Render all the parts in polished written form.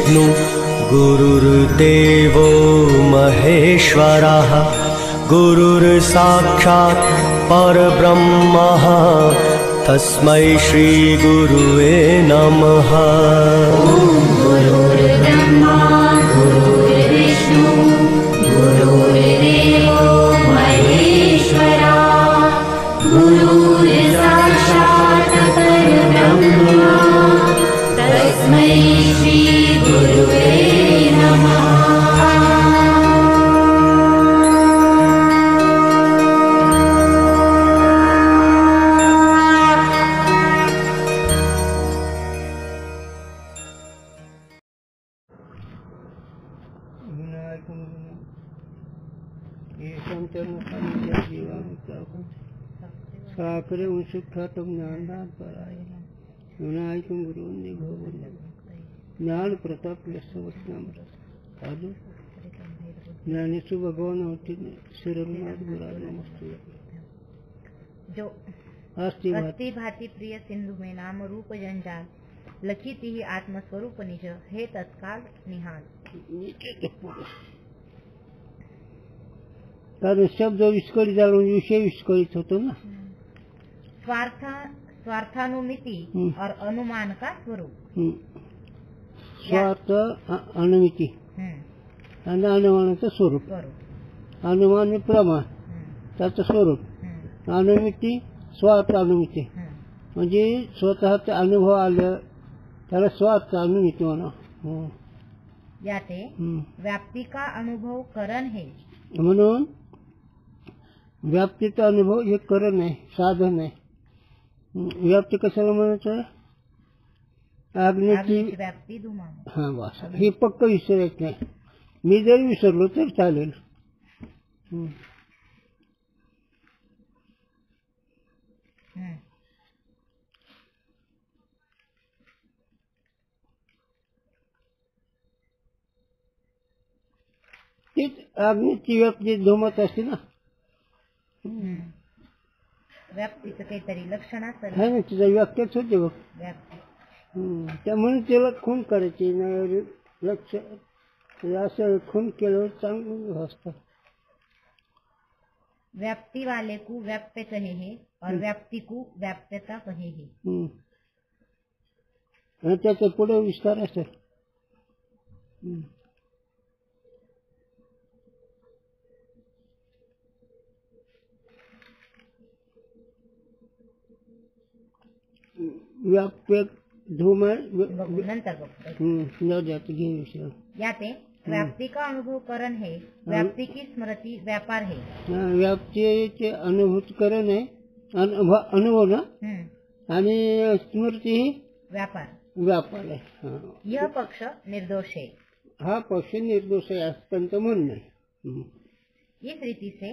गुरुर्विष्णु गुरुर्देवो महेश्वरः गुरुर्साक्षात् परब्रह्मः तस्मै श्री गुरुवे नमः। गुरुर्ब्रह्मा गुरुर्विष्णु गुरुर्देवो महेश्वरा गुरुर्साक्षात् परब्रह्म तस्मै श्री गुरुवे नमः। साकरे सुख्यातम ज्ञानदान पराय विनायकम गुरु ज्ञान प्रताप आज ज्ञानेश्वर भगवान होती श्रीरघुनाथ गुराय नमस्ते। जो अस्थि भाति प्रिय सिंधु में नाम रूप जंजाल लखी ती आत्मस्वरूप निज हे तत्काल निहाल। कारण शब्द विस्कळीत झाला म्हणजे विषय विस्कळीत होतो ना। स्वार्थानुमिति और अनुमान का स्वरूप। स्वार्थ अनुमिति आणि अनुमानाचं स्वरूप। अनुमान हे प्रमाण त्याचं स्वरूप। अनुमिति स्वार्थ अनुमिति म्हणजे स्वतःचा अनुभव आलं त्याला स्वार्थ अनुमिति म्हणा। याते व्याप्ती का अनुभव करण है म्हणून व्याप्तीचा अनुभव हे करण आहे साधन आहे। व्याप्ती कशाला म्हणायचं आज्ञेची व्याप्ती धुमान। हा बस हे पक्क विसरायचं नाही। मी जरी विसरलो तर चालेल। तीच आज्ञेची व्याप्ती धुमत असते ना। व्याप्तीचं काहीतरी लक्षण असेल है ना तिचा व्याख्याच होते बघ व्याप्ती। त्यामुळे त्याला खून करायची नाही लक्ष असं खून केलं चांगलं असतं। व्याप्ति वाले को व्याप्य कहे है और व्याप्ति को व्याप्यता कहे है। आणि त्याचा पुढे विस्तार असेल। व्याप्य धूम नंतर याते व्याप्ति का अनुभव करण है व्याप्ति की स्मृति व्यापार है। व्याप्तीचे अनुभूतकरण आहे अनुभव ना आणि स्मृती ही व्यापार आहे। यह पक्ष निर्दोष है। हा पक्ष निर्दोष आहे असं त्यांचं म्हणणं आहे। इस रीति से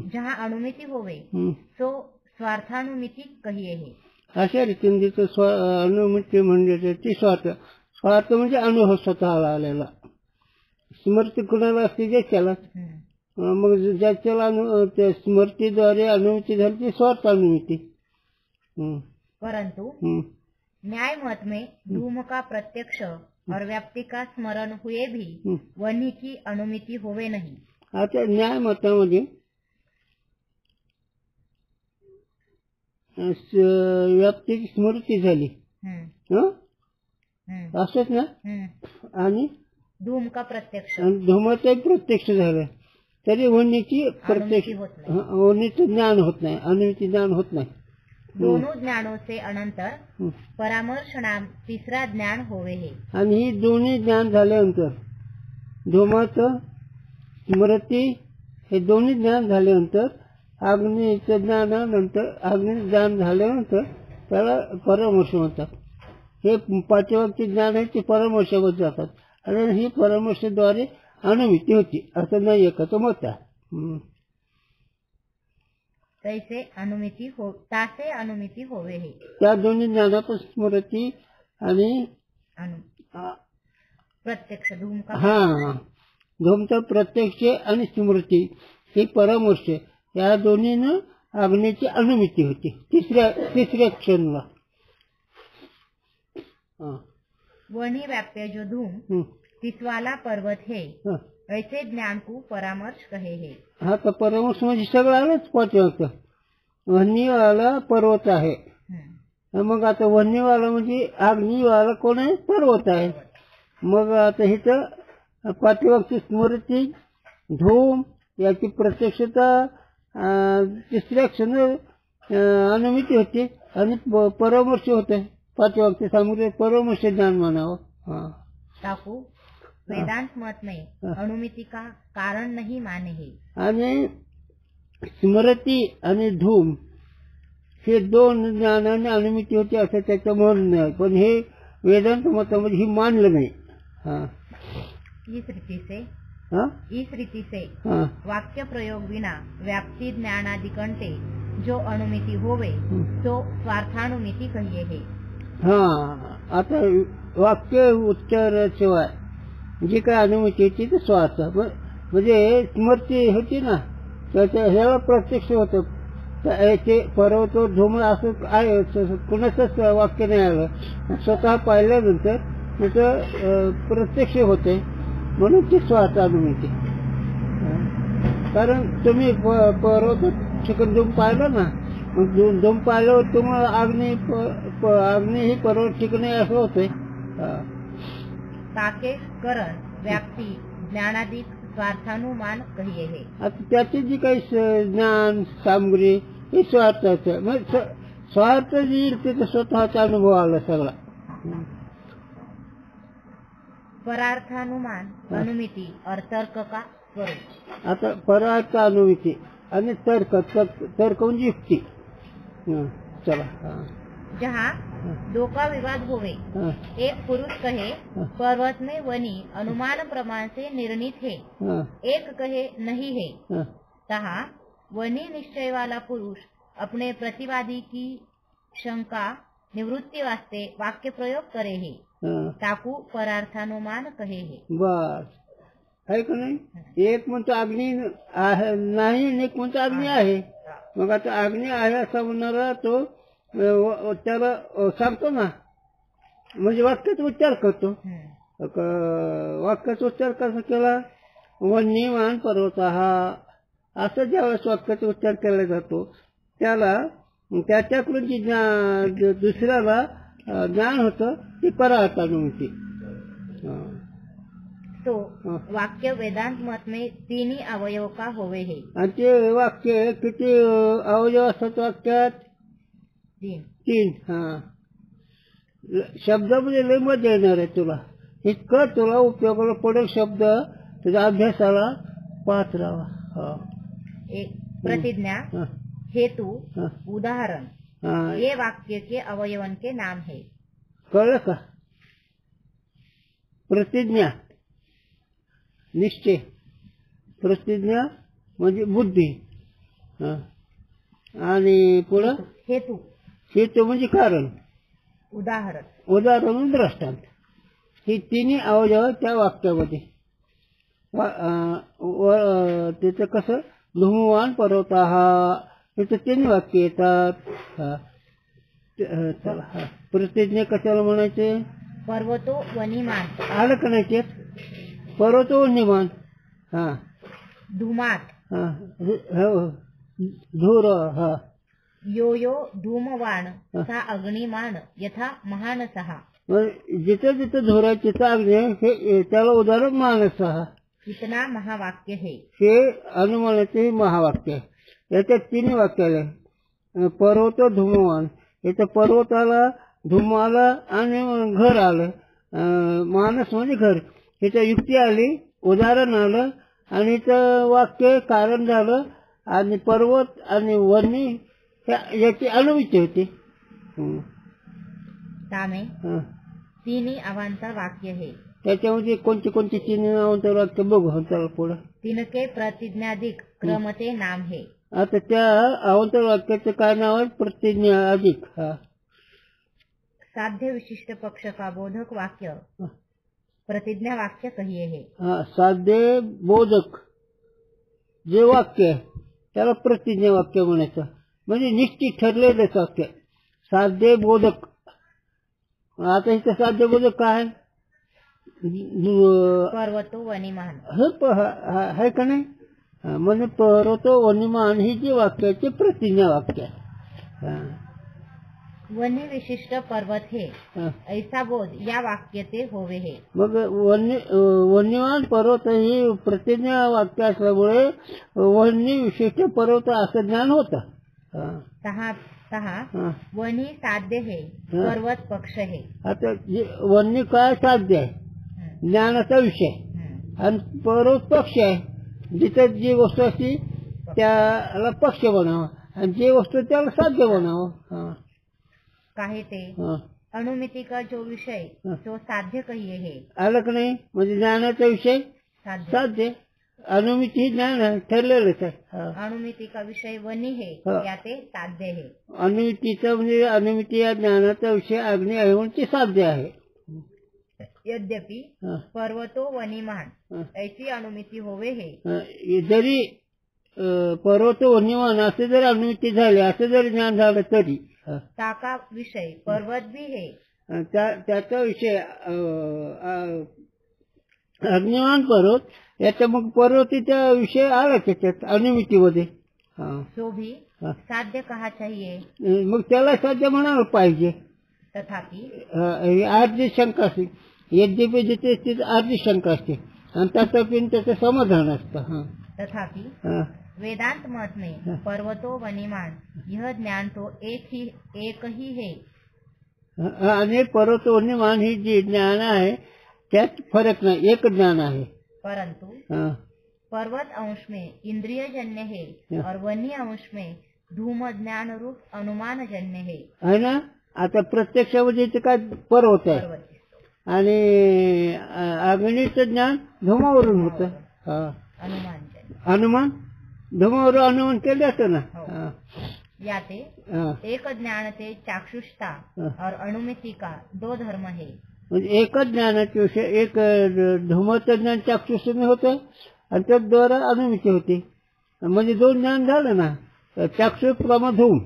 जहाँ अनुमिति होवे सो स्वार्थानुमिति कहिए है। अशा रीतीने तिथं अनुमिती म्हणजे ती स्वार्थ म्हणजे अनुभव स्वतःला आलेला। स्मृती कुणाला असते ज्याच्याला मग ज्याच्याला त्या स्मृतीद्वारे अनुमिती झाली ती स्वार्थ अनुमिती। परंतु न्याय मत में धूम का प्रत्यक्ष और व्याप्ति का स्मरण हुए भी वन्ही की अनुमिति होवे नहीं। आता न्याय मतामध्ये व्याप्तीची स्मृती झाली असंच ना आणि धूम का प्रत्यक्ष धूमाचं प्रत्यक्ष झालं तरी वन्हीची प्रत्यक्ष वन्हीचं ज्ञान होत नाही अनुमिती ज्ञान होत नाही। दोनों ज्ञानों से अनंतर परामर्श नाम तिसरा ज्ञान होवे है। आणि ही दोन्ही ज्ञान झाल्यानंतर धूमाचं स्मृती हे दोन्ही ज्ञान झाल्यानंतर अग्नीचं ज्ञानानंतर अग्नी ज्ञान झाल्यानंतर त्याला परामर्श म्हणतात। हे पाठीमागचे ज्ञान आहे ते परामर्शावर जातात आणि ही परामर्शाद्वारे अनुमिती होती असं नाही एकाचं मत आहे। तासे अनुमिती होवे है। त्या दोन्ही ज्ञानात स्मृती आणि प्रत्यक्ष धूम का धूमचं प्रत्यक्ष आणि स्मृती ही परामर्श या दोन्हीनं अग्नीची अनुमिती होती तिसऱ्या क्षणाला। वनी व्याप्य जो धूम तिसवाला पर्वत है हाँ ऐसे ज्ञान को परामर्श कहे है। हा तर परामर्श म्हणजे सगळं आलंच पाठवत. वन्नीवाला पर्वत आहे. मग आता वन्नीवाला म्हणजे अग्निवाला कोण आहे? पर्वत आहे. मग आता इथं पाठीमागची स्मृती धूम याची प्रत्यक्षता तिसऱ्या क्षण अनुमिती होते आणि परामर्श होते. पाठीमागची सामग्री परामर्श ज्ञान म्हणावं. हाँ ताकू वेदांत मत में अनुमिति का कारण नहीं माने है. आणि स्मृती आणि धूम हे दोन ज्ञानाने अनुमिती होते असं त्याचं म्हणणं आहे. पण हे वेदांत मतामध्ये ही मानलं नाही. हाँ इस रीति से हाँ वाक्य प्रयोग विना व्याप्ति ज्ञानादिकंटे जो अनुमिति होवे तो स्वार्थानुमिति कहिए है. हाँ आता वाक्य उच्चाराशिवाय जी काय अनुमिती होती ते स्वार्थ म्हणजे स्मृती होती ना त्याच्या ह्याला प्रत्यक्ष होतं. ते पर्वत धूम असं आहे कुणाचंच वाक्य नाही आलं. स्वतः पाहिल्यानंतर त्याचं प्रत्यक्ष होते म्हणून ती स्वार्थ अनुमिती. कारण तुम्ही पर्वत ठिकाण धूम पाहिलं ना मग धूम पाहिल्यावर तुम्हाला अग्नी ही पर्वत ठिकाणी असं होतंय. ताके करण व्याप्ति ज्ञानादिक स्वार्थानुमान कहिए है. आता त्याची जी काही ज्ञान सामग्री ही स्वार्थाचं मग स्वार्थ जी येईल ते स्वतःचा अनुभव आला सगळा. परार्थानुमान अनुमिति और तर्क का स्वरूप. आता परार्थ अनुमिती आणि तर्क म्हणजे युक्ती. चला जहाँ दो का विवाद होवे एक पुरुष कहे पर्वत में वनी अनुमान प्रमाण से निर्णित है एक कहे नहीं है तहाँ वनी निश्चय वाला पुरुष अपने प्रतिवादी की शंका निवृत्ति वास्ते वाक्य प्रयोग करे है ताकू परार्थानुमान कहे है. बस आहे का नाही. एक म्हणतो अग्नी आहे नाही आणि एक म्हणतो अग्नी आहे. मग आता अग्नी आहे असा म्हणणारा तो त्याला सांगतो ना म्हणजे वाक्याचा उच्चार करतो. वाक्याचा उच्चार कसा केला वन्यमान पर्वत हा असं ज्यावेळेस वाक्याचा उच्चार केला जातो त्याला त्याच्याकडून जी दुसऱ्याला ज्ञान होतं ती परार्थानुमिती. तो वाक्य वेदांत मत में तीन ही अवयव का होवे है. आणि ते वाक्य किती अवयव असतात वाक्यात? तीन. हा शब्दामध्ये लय मजा येणार आहे तुला. इतकं तुला उपयोगाला पडेल शब्द तुझ्या अभ्यासाला पाहत राहा. एक प्रतिज्ञा हेतु उदाहरण ये वाक्य के अवयवन के नाम है. कळलं का. प्रतिज्ञा निश्चय प्रतिज्ञा म्हणजे बुद्धी आणि पुढं हेतू म्हणजे कारण उदाहरण दृष्टांत. ही तिन्ही अवयव त्या वाक्यामध्ये त्याचं कसं धूमवान पर्वत हा त्याचं तीन वाक्य येतात. चला प्रतिज्ञा कशाला म्हणायचे? पर्वतो वनिमान आलं का नाही. पर्वतो वनिमान हा धूमात हा धूर हा यो यो धूमवान सा अग्निमान यथा महान सहा. जिथं जिथं धूर आहे तिथं अग्नी हे त्याला उदाहरण मानस हा. इतना महावाक्य है. हे अनुमानाचे महावाक्य आहे. याच्यात तीन वाक्य आले. पर्वत धूमवान याचं पर्वत आला धूम आला आणि घर आलं. मानस म्हणजे घर. त्याच्या युक्ती आली उदाहरण आलं आणि इथं वाक्य कारण झालं आणि पर्वत आणि वन्नी याची अनुमिती होती. तिन्ही अवांतर वाक्य है. त्याच्यामध्ये कोणती कोणती तीन अवांतर वाक्य बघू चला पुढे. तिनके प्रतिज्ञाधिक क्रमते नाम है. आता त्या अवांतर वाक्याचं काय नाव आहे? प्रतिज्ञा अधिक. साध्य विशिष्ट पक्ष का बोधक वाक्य प्रतिज्ञा वाक्य कहिए है. साध्य बोधक जे वाक्य आहे त्याला प्रतिज्ञा वाक्य म्हणायचं. म्हणजे निश्चित ठरलेलंच वाक्य साध्य बोधक. आता इथं साध्य बोधक काय पर्वतो वनिमान हे आहे का नाही? म्हणजे पर्वतो वनिमान ही जी वाक्याची प्रतिज्ञा वाक्य आहे. वन्य विशिष्ट पर्वत हे हा. ऐसा बोध या वाक्याचे होवे हे. मग वन्यमान पर्वत ही प्रतिज्ञा वाक्य असल्यामुळे वन्य विशिष्ट पर्वत असं ज्ञान होतं. तहा वनी साध्य हे पर्वत पक्ष हे. आता वन्य काय साध्य आहे? ज्ञानाचा विषय. आणि पर्वत पक्ष आहे. जिथे जी वस्तू असते त्याला पक्ष बनावं आणि जे वस्तू त्याला साध्य बनावं. काहे ते अनुमिति का जो विषय तो साध्य कहिए हे. आलं का नाही? म्हणजे ज्ञानाचा विषय साध्य. अनुमिती ही ज्ञान आहे, ठरलेलंच आहे. अनुमिति का विषय वनी हे या ते साध्य हे. अनुमितीचा म्हणजे अनुमिती या ज्ञानाचा विषय अग्नी आहे म्हणजे साध्य आहे. यद्यपि पर्वतो वनिमान ऐसी अनुमिती होवे हे. जरी पर्वत वन्यमान असे जर अनुमिती झाले, असं जरी ज्ञान झालं तरी ताका विषय पर्वत भी हे. त्याचा विषय अग्निमान पर्वत याचा मग पर्वतीचा विषय आला त्याच्यात अनुमितीमध्ये. सो भी साध्य कहा चाहिए. मग त्याला साध्य म्हणायला पाहिजे. तथापि अर्धी शंका असते. यद्यपि जिथे तिथे अर्धी शंका असते आणि तथापि त्याचं समाधान असतं. तथापि वेदांत मत में पर्वतो वनिमान यह ज्ञान तो एक ही है. आणि पर्वत वन्यमान ही जी ज्ञान आहे त्यात फरक नाही, एक ज्ञान आहे. परंतु पर्वत अंश में इंद्रिय जन्य है और वन्य अंश में धूम ज्ञान रूप अनुमान जन्य है ना. आता प्रत्यक्षामध्ये इथे काय पर्वत आहे आणि अग्नीचं ज्ञान धुमावरून होतं. अनुमान धुमावरून अनुमान केलं जातं ना. याते एक ज्ञान ते चाक्षुषता और अनुमिति का दो धर्म है. म्हणजे एकच ज्ञानाचे विषय, एक धुमाचं ज्ञान चाक्षुषने होतं आणि त्याद्वारा अनुमिती होती. म्हणजे दोन ज्ञान झालं ना. चाक्षुष प्रमा धूम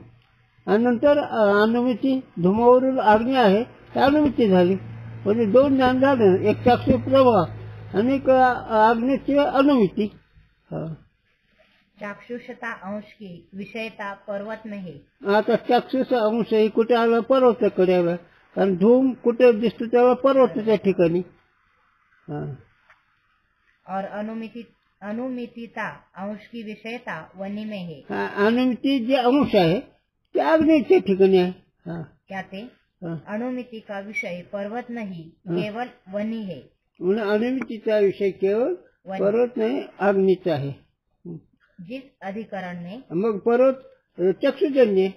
आणि नंतर अनुमिती धुमावरील अग्नी आहे त्या अनुमिती झाली. म्हणजे दोन ज्ञान झाले, एक चाक्षुष प्रमा आणि एक अग्नीची अनुमिती. चाक्षुषता अंश की विषयता पर्वत में है. आता चाक्षुष अंश ही कुठे आला? पर्वताकडे आला. कारण धूम कुठे दिसतो त्याला पर्वताच्या ठिकाणी. और अनुमितिता अंश की विषयता वनी में है. अनुमिती जे अंश आहे ते अग्नीच्या ठिकाणी आहे. क्या ते अनुमिति का विषय पर्वत नहीं केवल वनी है. म्हणून अनुमितीचा विषय केवळ पर्वत नाही अग्नीचा आहे. जिस अधिकरण में मग पर्वत चक्षुजन्य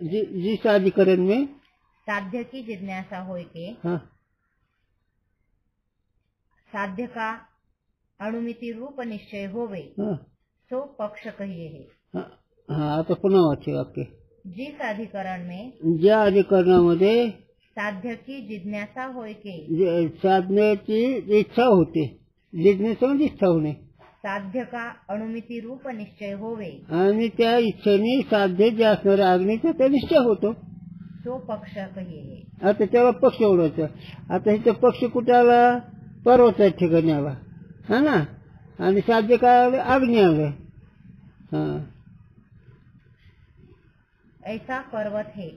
जिस अधिकरण में साध्य की जिज्ञासा होय के साध्य का अनुमिति रूप निश्चय होवे सो पक्ष कहिए है. आता पुन्हा वाचे वाक्य. जिस अधिकरण में ज्या अधिकरणामध्ये साध्य की जिज्ञासा होय के साधण्याची इच्छा होते. जिज्ञासा म्हणजे इच्छा होणे. साध्य का अनुमिति रूप निश्चय होवे आणि त्या इच्छेने साध्य जे असणार अग्नीचा त्या निश्चय होतो. तो पक्ष कहिए. आता त्याला पक्ष ओढवायचा. आता इथं पक्ष कुठे आला? पर्वताच्या ठिकाणी आला हा ना. आणि साध्य काय आलं? अग्नी आलं. ऐसा पर्वत है.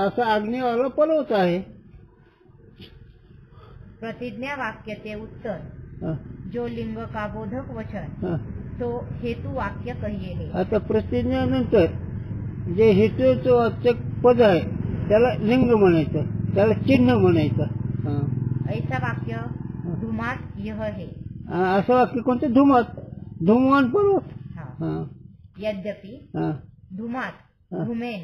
असा अग्निवाला पर्वत आहे. प्रतिज्ञा वाक्य ते उत्तर जो लिंग का बोधक वचन तो हेतु वाक्य कहिए है. आता प्रतिज्ञानंतर जे हेतूचं वाचक पद आहे त्याला लिंग म्हणायचं, त्याला चिन्ह म्हणायचं. ऐसा वाक्य धुमात यह है. असं वाक्य कोणतं? धुमात. धूमवान पर्वत. यद्यपि धुमात धूमेन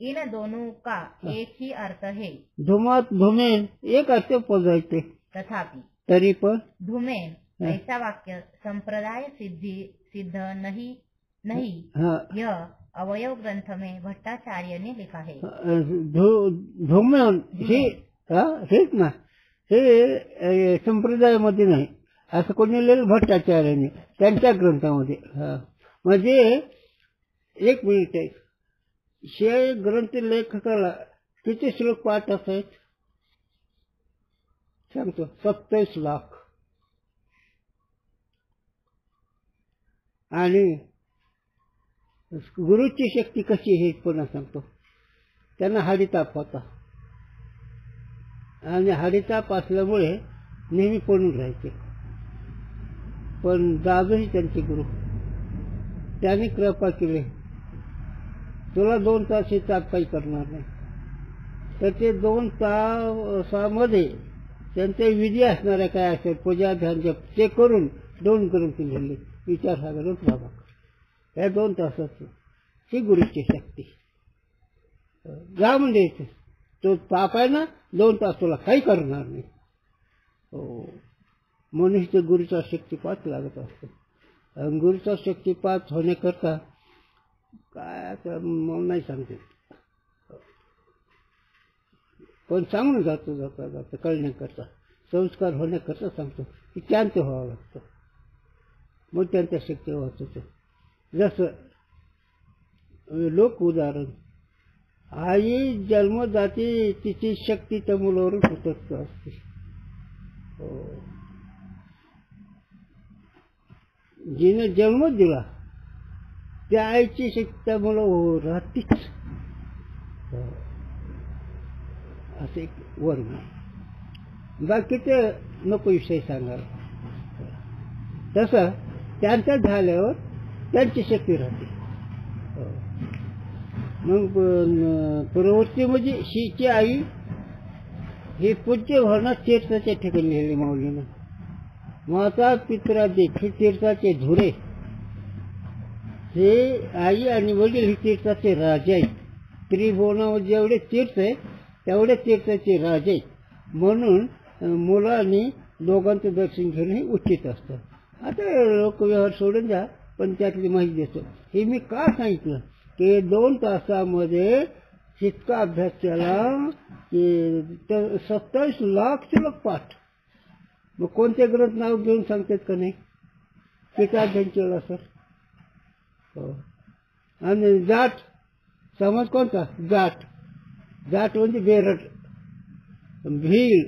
इन दोनों का एक ही अर्थ है. धुमात धूमेन एक अर्थ पद आहे ते. तथापि तरी पण धूमेन ऐसा वाक्य संप्रदाय सिद्ध नहीं यह अवयव ग्रंथ में भट्टाचार्य ने लिखा है. धूमेन हेच ना, हे संप्रदायामध्ये नाही असं कोणी लिहिलं भट्टाचार्याने त्यांच्या ग्रंथामध्ये. म्हणजे एक मिनिट आहे. हे ग्रंथ लेखकाला किती श्लोक पाठ असायत सांगतो 27 लाख. आणि गुरुची शक्ती कशी हे पुन्हा सांगतो. त्यांना हाडीताप होता आणि हाडीताप असल्यामुळे नेहमी पडून राहायचे. पण दादूही त्यांचे गुरु, त्यांनी कृपा केली, तुला 2 तास हे ताप काही करणार नाही. तर ते 2 तासामध्ये त्यांचे विधी असणाऱ्या काय असेल पूजा ध्यान जप ते करून 2 करून ते लिहिले विचारसागर बाबा. या 2 तासाची ही गुरुची शक्ती. जा म्हणजे तो ताप आहे ना 2 तास तुला काही करणार नाही. हो म्हणून ते गुरुचा शक्तिपात लागत असतो. गुरुचा शक्तिपात होण्याकरता काय आता नाही सांगते, पण सांगून जातो जाता जाता कळण्याकरता संस्कार होण्याकरता सांगतो की शांत व्हावं लागतं. मग त्यांच्या शक्ती होत होतं. जसं लोक उदाहरण, आई जन्मदाती तिची शक्ती त्या मुलावरून सुटत असते. जिने जन्म दिला त्या आईची शक्ती त्या मुलं राहतीच. असं एक वर्ग. बाकीचे नको विषय सांगायला. तसं त्यांचं झाल्यावर त्यांची शक्ती राहते. मग प्रवृत्ती म्हणजे शीची आई हे पूज्य भरणात तीर्थाच्या ठिकाणी लिहिले माऊलीनं. माता पित्रा देखील तीर्थाचे धुरे. हे आई आणि वडील हे तीर्थाचे राजे आहेत. त्रिभुवनावर जेवढे तीर्थ आहे तेवढे तीर्थाचे राजे आहेत. म्हणून मुलांनी दोघांचं दर्शन घेणं हे उचित असतं. आता लोकव्यवहार सोडून द्या, पण त्यातली माहिती देतो. हे मी का सांगितलं की 2 तासामध्ये इतका अभ्यास केला की 27 लाख श्लोक पाठ. मग कोणते ग्रंथ नाव घेऊन सांगतात का नाही? किती अध्ययन केलं सर. हो. आणि जाट समज कोणता? जाट. जाट म्हणजे बेरड, भील,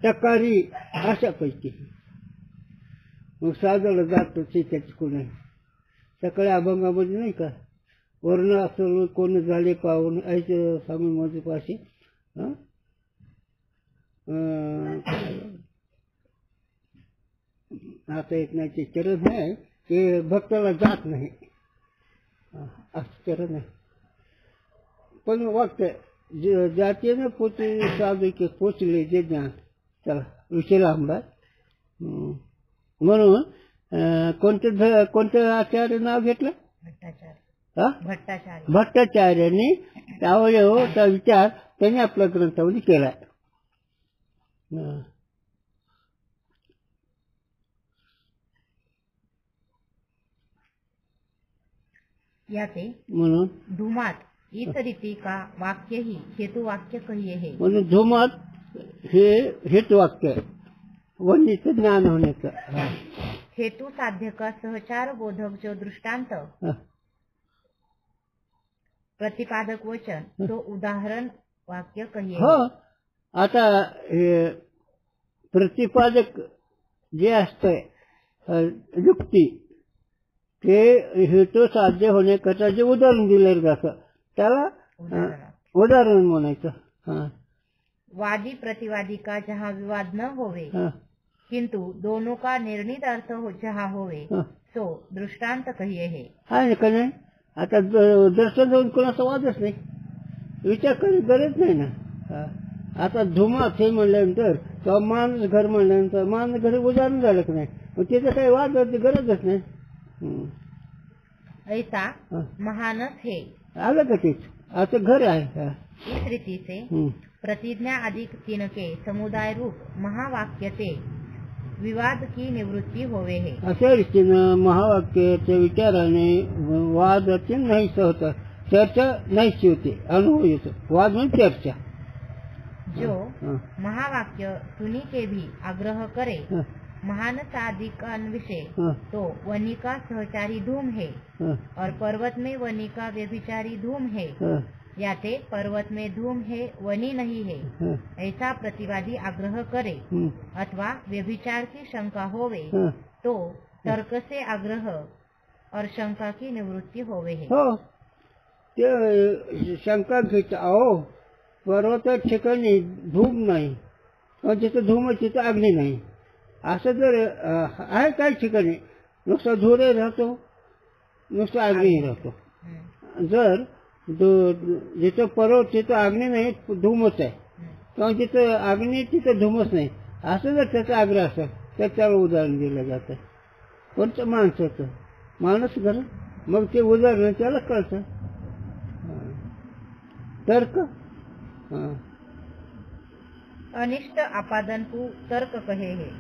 टकारी अशा पैकी. मग साधारण जात त्याची कोण आहे. सकाळी अभंगामध्ये नाही का वर्ण असं कोण झाले पाहून ऐसे स्वामी माझे पाशी. आता एक नाही ते चरण आहे ते भक्ताला जात नाही असं चरण आहे. पण वाटतं जातीनं पोचले साधू की पोचले जे ज्ञान. चला विषय लांबला. म्हणून कोणत्या आचार्य नाव घेतलं? भट्टाचार्यांनी त्यावेळेचा विचार त्यांनी आपल्या ग्रंथामध्ये केलाय. याचे म्हणून धुमात इस रीति का वाक्य ही हेतु वाक्य कहिए है. म्हणून धुमात हे हेतु वाक्य आहे वंदित ज्ञान होण्याचं. हेतु साध्य का सहचार बोधक जो दृष्टांत प्रतिपादक वचन तो उदाहरण वाक्य कहिए. हो. आता प्रतिपादक जे असतंय युक्ती ते हेतू साध्य होण्याकरता जे उदाहरण दिलेलं जातं त्याला उदाहरण म्हणायचं. वादी प्रतिवादी का जहाँ विवाद न होवे किंतु दोनों का निर्णित अर्थ जहाँ होवे सो दृष्टांत कहिए है. हा का नाही. आता दर्शन जाऊन कोणाचा वादच नाही, विचार करायची गरज नाही ना. आता धुमात हे म्हणल्यानंतर किंवा माणूस घर म्हणल्यानंतर माणूस घर उदाहरण झालं की नाही, मग त्याचं काही वाद गरजच नाही. ऐसा महानस है आलं का तेच असं घर आहे. इस रीति से प्रतिज्ञा अधिक 3 के समुदाय रूप महावाक्य ते विवाद की निवृत्ती होवे है. अशा रीतीनं महावाक्याच्या विचाराने वाद नाही होता, चर्चा नाहीशी होते, अनुभव येतो. वाद म्हणजे चर्चा. जो महावाक्य सुनी के भी आग्रह करे महान साधिकान विषय तो वनी का सहचारी धूम है और पर्वत में वनी का व्यभिचारी धूम है. याते पर्वत में धूम है वनी नहीं है हाँ, ऐसा प्रतिवादी आग्रह करे अथवा व्यभिचार की शंका होवे हाँ। तो तर्क से आग्रह और शंका की निवृत्ती होवे है। हो ते शंका घेत अहो पर्वत ठिकाणी धूम नाही किंवा जिथं धूम आहे तिथं अग्नी नाही असं जर आहे काही ठिकाणी नुसतं धुरही राहतो नुसतं अग्नी राहतो. जर जिथं पर्वत तिथं अग्नी नाही धूमच आहे किंवा जिथं अग्नी तिथं धूमच नाही असं जर त्याचा आग्रह असेल तर त्याला उदाहरण दिलं जातं. कोणतं माणसाचं माणूस घर मग ते उदाहरण त्याला कळतं. तर्क अनिष्ट आपादन को तर्क कहे है.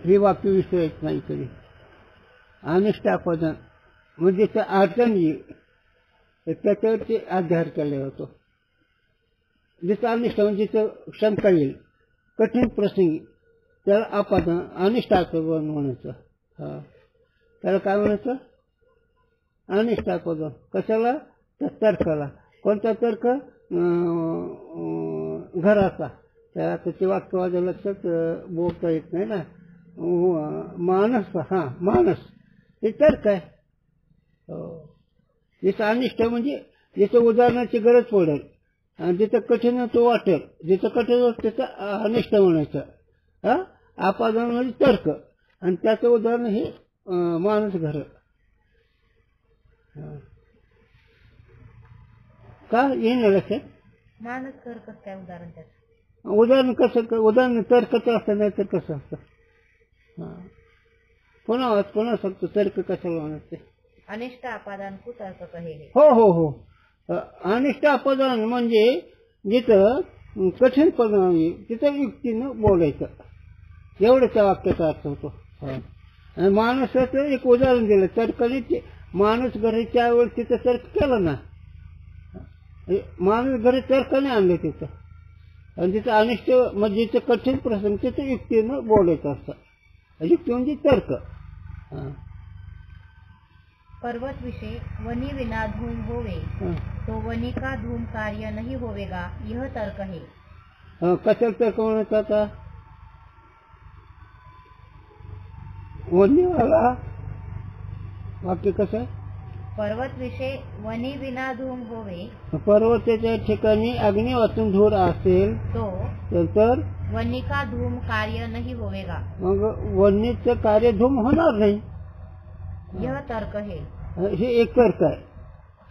हे वाक्य विसरायचं नाही कधी. अनिष्ट आपादन म्हणजे त्या अडचण येईल त्याच्यावर ते आधार केला जातो. जिथं अनिष्ट म्हणजे जिथं शंका येईल कठीण प्रसंगी त्याला आपादन अनिष्ट आपादन म्हणायचं. हा त्याला काय म्हणायचं अनिष्ट आपादन. कशाला तर तर्काला. कोणता तर्क घराचा. त्याला त्याचे वाक्य माझ्या लक्षात बोलता येत नाही ना. मानस हा मानस हे तर्क आहे. जिथं अनिष्ट म्हणजे जिथं उदाहरणाची गरज पडेल आणि जिथं कठीण तो वाटेल जिथं कठीण तिथं अनिष्ट म्हणायचं. हा आपादन म्हणजे तर्क आणि त्याचं उदाहरण हे माणूस घर. का येईन लक्षात. माणूस घर कसं काय उदाहरण त्याचं. उदाहरण कसं उदाहरण तर्कचं असतं नाही तर कसं असतं. पुन्हा सांगतो तर्क कशाला म्हणते. अनिष्ट आपादन को तर्क कहे है. हो हो हो अनिष्ट आपादन म्हणजे जिथं कठीण पद तिथं युक्तीनं बोलायचं एवढं त्या वाक्याचा अर्थ होतो. आणि माणसाचं एक उदाहरण दिलं तर्काने. माणूस घरी त्यावेळेस तिथं तर्क केला ना. माणूस घरी तर्काने आणलं तिथं आणि तिथं अनिष्ट म्हणजे जिथं कठीण प्रसंग तिथं युक्तीनं बोलायचं असतं. युक्ती म्हणजे तर्क. पर्वत विषय वनी बिना धूम होवे तो वनी का धूम कार्य नहीं होवेगा यह तर्क है. कशाला तर्क म्हणत आता वनीवाला वाक्य कसं. पर्वत विषय वनी बिना धूम होवे पर्वताच्या ठिकाणी अग्नी वाचून धूर असेल तर वनी का धूम कार्य नहीं होवेगा. मग वनीचं कार्य धूम होणार नाही. यह तर्क है. हे एक तर्क आहे.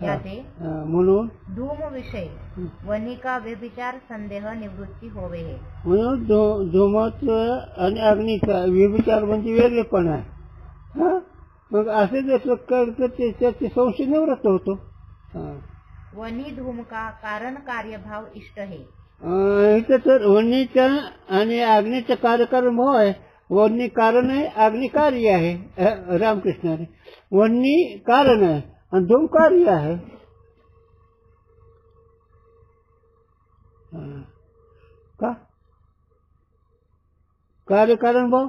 याते म्हणून धूम विषय वनी का व्यभिचार संदेह निवृत्ती होवे है. म्हणून धूमाचं आणि अग्नीचा व्यभिचार म्हणजे वेगळेपण आहे. मग असे जर करतं त्याचे संशय निवृत्त होतो. वनी धूम का कारण कार्यभाव इष्ट है. इथं तर वनीचा आणि अग्नीचा कार्यकारण भाव आहे. वन्नी कारण आहे अग्नी कार्य आहे. रामकृष्णाने वन्नी कारण आहे आणि धूम कार्य आहे. का कार्यकारण भाव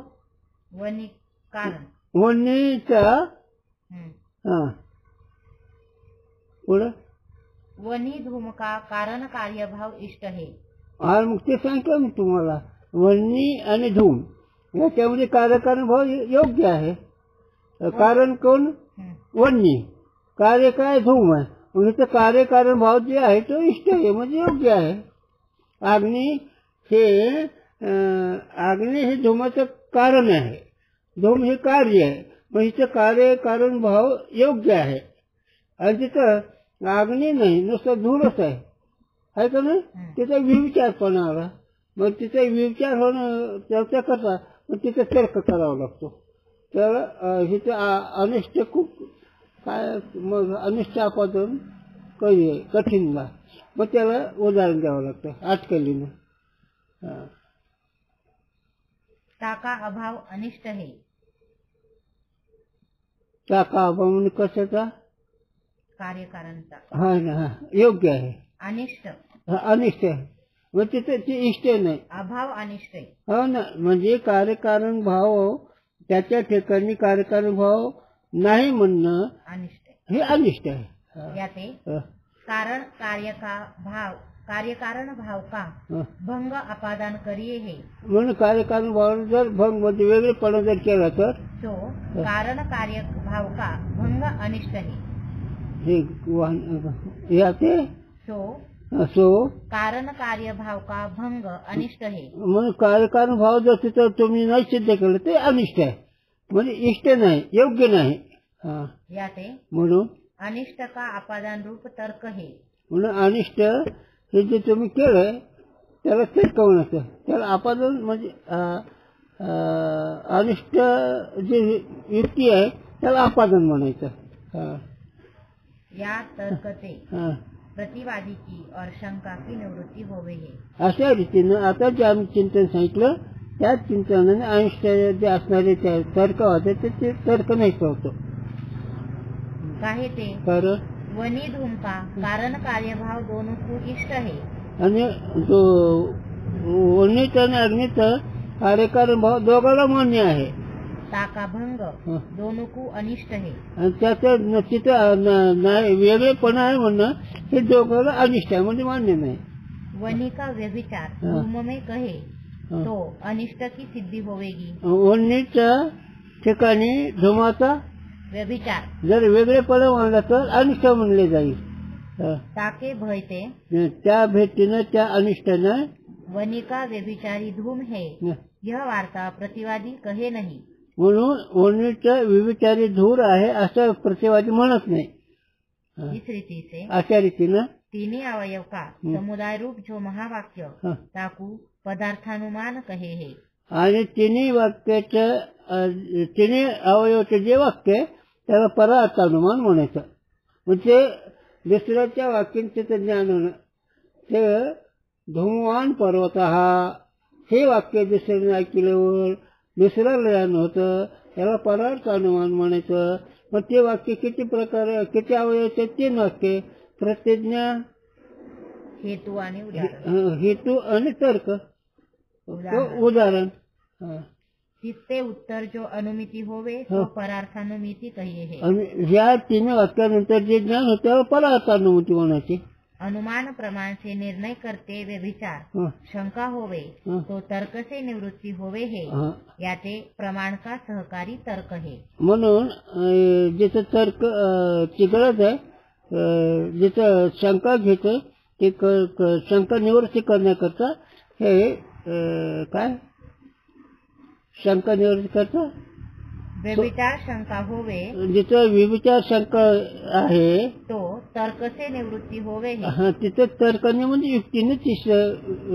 वनी कारण वन्नीचा पुढं वनी धूम का कारण कार्यभाव इष्ट है. आणि मग ते सांगतो मी तुम्हाला वन्नी आणि धूम याच्यामध्ये कार्यकारण भाव योग्य आहे. कारण कोण वन्नी कार्य काय धूम आहे. मग इथं कार्यकारण भाव जे आहे तो इष्ट आहे म्हणजे योग्य आहे. अग्नी हे धूमाचं कारण आहे. धूम हे कार्य आहे. मग इथं कार्यकारण भाव योग्य आहे. आणि तिथं अग्नी नाही नुसतं धूरच आहे का नाही. तिचा विविचारपणा आला. मग तिचा विचार होणं चर्चा करता मग तिथं तर्क करावा लागतो. तर हिचं अनिष्ट खूप काय मग अनिष्ट आपादन कठीणला मग त्याला उदाहरण द्यावं लागतं अटकलीनं. ताका अभाव अनिष्ट है. ताका अभाव म्हणजे कशाचा कार्यकारणचा. हा ना योग्य आहे. अनिष्ट अनिष्ट आहे मग तिथे ती इष्ट नाही. अभाव अनिष्ट आहे. हो ना म्हणजे कार्यकारण भाव त्याच्या ठिकाणी कार्यकारण भाव नाही म्हणणं अनिष्ट हे अनिष्ट आहे. याते कारण कार्यकारण भाव का भंग अपादान करिये हे म्हणून कार्यकारण भाव जर भंग म्हणजे वेगळेपणा जर केला तर तो कारण कार्य भाव का भंग अनिष्ट है हे याचे सो कारण कार्य भाव का भंग अनिष्ट है म्हणून कार्यकारण भाव जर तिथं तुम्ही नाही सिद्ध केलं ते अनिष्ट आहे म्हणजे इष्ट नाही योग्य नाही याते म्हणून अनिष्ट का अपादान रूप तर्क है म्हणून अनिष्ट हे जे तुम्ही केलंय त्याला तर्क म्हणायचं त्याला अपादान म्हणजे अनिष्ट जे युक्ती आहे त्याला अपादान म्हणायचं या तर्क से प्रतिवादी की और शंका की निवृत्ती होवे है अशा रीतीनं आता जे आम्ही चिंतन सांगितलं त्याच चिंतनाने अनिष्ट जे असणारे तर्क होते ते तर्क नाही होतो काहे ते कारण वनी धूमका कारण कार्यभाव दोनों को इष्ट है आणि जो वनीत आणि अग्नीत कार्यकारण भाव दोघांना मान्य आहे ताका भंग दोनों को अनिष्ट है आणि त्याचं तिथं वेगळेपणा आहे म्हणणं हे दोघांना अनिष्ट आहे म्हणजे मान्य नाही वनी का व्यभिचार धूम में कहे तो अनिष्ट की सिद्धी होवेगी वनीच्या ठिकाणी धुमाचा व्यभिचार जर वेगळेपणा मानला तर अनिष्ट म्हणले जाईल ताके भयते त्या भेटीनं त्या अनिष्टानं वनी का व्यभिचारी धूम है यह वार्ता प्रतिवादी कहे नहीं म्हणून वनीचा व्यभिचारी धूर आहे असं प्रतिवादी म्हणत नाही इस रीति से अशा रीतीनं तीनही अवयव का समुदाय रूप जो महावाक्य ताकू पदार्थानुमान कहे है आणि तिन्ही वाक्याचं तिन्ही अवयवाचे जे वाक्य त्याला परार्थानुमान म्हणायचं म्हणजे दुसऱ्याच्या वाक्यांचे ज्ञान होणं ते धूमवान पर्वत हे वाक्य दुसऱ्याने ऐकल्यावर दुसऱ्याला ज्ञान होतं त्याला परार्थानुमान म्हणायचं मग ते वाक्य किती प्रकारे किती अवयवाचे 3 वाक्य प्रतिज्ञा हेतू आणि उदाहरण हेतू आणि तर्क उदाहरण तिसरे उत्तर जो अनुमिति होवे तो परार्थानुमिति कहिए है आणि ह्या 3 वाक्यानंतर जे ज्ञान होतं त्याला परार्थानुमिती म्हणायची अनुमान प्रमाण से निर्णय करते वे विचार शंका होवे तो तर्क से निवृत्ती होवे है याचे प्रमाण का सहकारी तर्क है म्हणून जिथं तर्क ची गरज आहे जिथं शंका घेते ते शंका निवृत्ती करण्याकरता हे काय शंका निवृत्ती करता व्यभिचार शंका होवे जिथं व्यभिचार शंका आहे तो तर्क से निवृत्ती होवे है तिथे तर्काने म्हणजे युक्तीने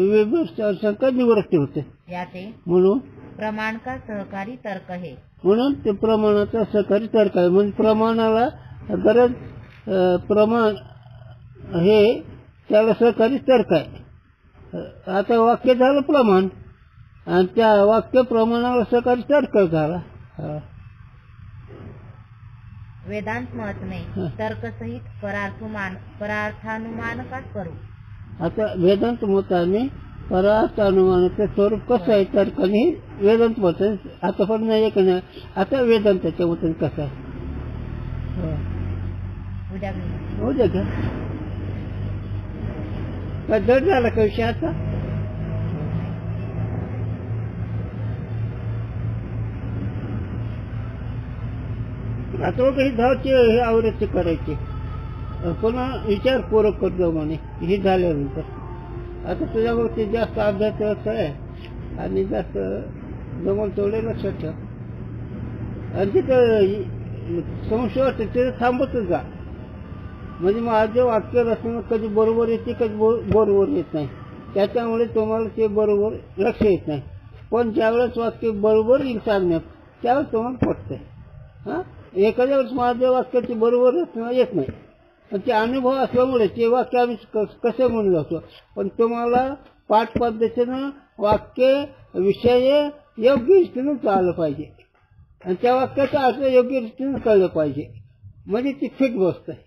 व्यभिचार शंका निवृत्ती होते याचे म्हणून प्रमाण का सहकारी तर्क है म्हणून ते प्रमाणाचा सहकारी तर्क आहे म्हणजे प्रमाणाला गरज प्रमाण हे त्याला सहकारी तर्क आहे आता वाक्य झालं प्रमाण आणि त्या वाक्य प्रमाणाला सहकारी तर्क झाला वेदांत मत में तर्क सहित परार्थानुमान का स्वरूप आता वेदांत मताने परार्थानुमानाचं स्वरूप कसं आहे तर्काने वेदांत मत आता पण नाही एक नाही आता वेदांताच्या मताने कसं आहे उद्या घ्या काय दर झाला का विषय आता आता काही धावचे हे आवृत्ती करायची पुन्हा विचारपूर्वक करतो म्हणे हे झाल्यानंतर आता तुझ्यावरती जास्त अभ्यास आहे आणि जास्त जमल तेवढे लक्षात ठेव आणि तिथं संशय वाटतं तिथे थांबतच जा म्हणजे माझं वाक्य रचना कधी बरोबर येते कधी बरोबर येत नाही त्याच्यामुळे तुम्हाला ते बरोबर लक्ष येत नाही पण ज्यावेळेस वाक्य बरोबर येईल सांगण्यात त्यावेळेस तुम्हाला पटतंय एखाद्या वेळेस माझ्या वाक्याची बरोबर रचना येत नाही पण ते अनुभव असल्यामुळे ते वाक्य आम्ही कसे म्हणलो असतो पण तुम्हाला पाठ पद्धतीनं वाक्य विषय योग्य दृष्टीनं चाललं पाहिजे आणि त्या वाक्याचा अर्थ योग्य दृष्टीनं कळलं पाहिजे म्हणजे ती फिट बसत आहे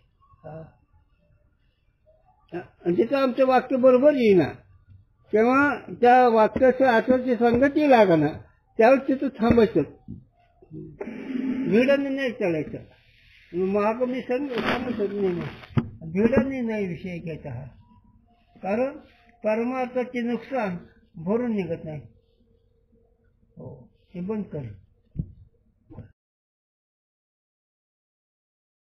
आणि तिथं आमचं वाक्य बरोबर येईना तेव्हा त्या वाक्याच्या अर्थाची संगती लागणार त्यावेळेस तिथं थांबायचं भिडाने नाही चालायचं महाकमी सांगतो नाही भिडाने नाही विषय घ्यायचा हा, कारण परमार्थाचे नुकसान भरून निघत नाही. हो, हे बंद कर.